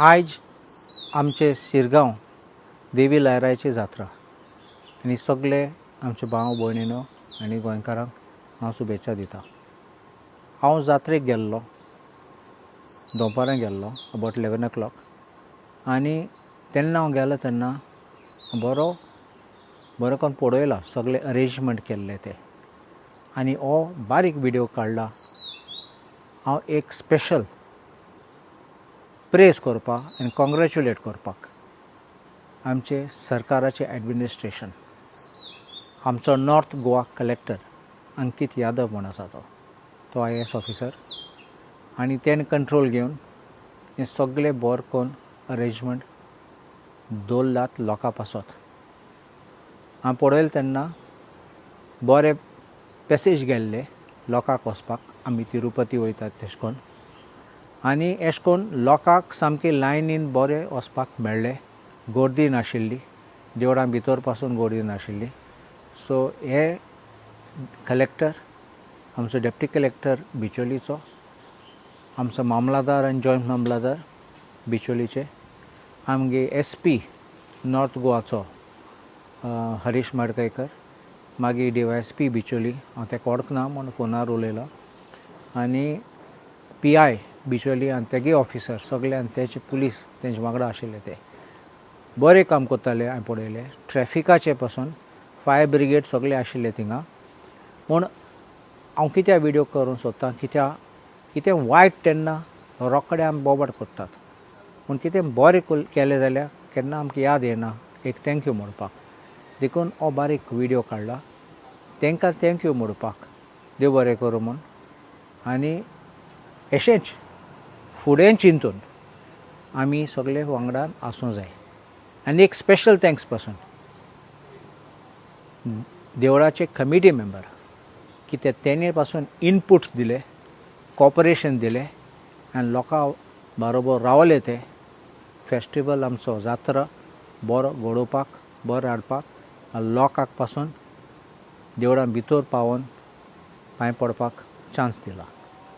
आज आमचे शिरगांव देवी लहराची जात्रा आनी सगळे आमचे भाव भयणीनो आनी गोंयकारांक हांव शुभेच्छा दिता। हांव जात्रेक गेल्लो, दनपारां गेल्लो अबावट 11 o'clock आनी तेन्ना हांव गेलो तेन्ना बरो करून पळयला सगळे अरेंजमेंट केल्ले ते आनी हो बारीक व्हिडिओ काडला। हांव एक स्पेशल प्रेज करपाक आनी कॉंग्रेच्युलेट करपाक आमचे सरकाराचे एडमिनिस्ट्रेशन, आमचो नॉर्थ गोवा कलेक्टर अंकीत यादव म्हूण आसा तो IAS ऑफिसर आनी तेणें कंट्रोल घेवन हें सगळें बरें करून अरेंजमेंट दवरलात लोकां पासत। हांव पळयलें तेन्ना बरें पॅसेज गेल्ले लोकांक वचपाक, आमी तिरुपती वयतात तशें करून आनी अशें करून लोकांक सामकें लायनीन बरें वचपाक मेळ्ळें, गर्दी नाशिल्ली, देवळां भितर पासून गर्दी नाशिल्ली। सो हे कलेक्टर, आमचो डेप्टी कलेक्टर बिचोलीचो, आमचो मामलादार आनी जॉयंट मामलादार बिचोलीचे, आमगे SP नॉर्थ गोवाचो हरीश माडकयकर, मागीर DYSP बिचोली, हांव तेका वळखना म्हूण फोनार उलयलो, आनी PI बिचोली आनी तेगे ऑफिसर सगळे आनी तेचे पुलीस तेंचे वांगडा आशिल्ले ते बरें काम करताले। हांवें पळयलें ट्रॅफिकाचे पासून फायर ब्रिगेड सगळे आशिल्ले थिंगा। पूण हांव कित्याक व्हिडिओ करूंक सोदतां, कितें वायट तेन्ना रोखडे आमी बोबाट करतात, पूण कितें बरें केलें जाल्यार केन्ना आमकां याद येना एक थँक्यू म्हणपाक। देखून हो बारीक व्हिडिओ काडला तांकां थँक्यू म्हणपाक, देव बरें करूं म्हूण। आनी अशेंच फुडें चिंतून आमी सगळे वांगडान आसूं जाय। आनी एक स्पेशल थँक्स पासून देवळाचे कमिटी मेंबर, कित्याक तेणी पासून इनपुट्स दिले, कॉपरेशन दिलें आनी लोकां बरोबर रावले ते फेस्टिवल आमचो जात्रा बरो घडोवपाक, बरो हाडपाक आनी लोकांक पासून देवळां भितर पावोन पांय पडपाक चान्स दिला।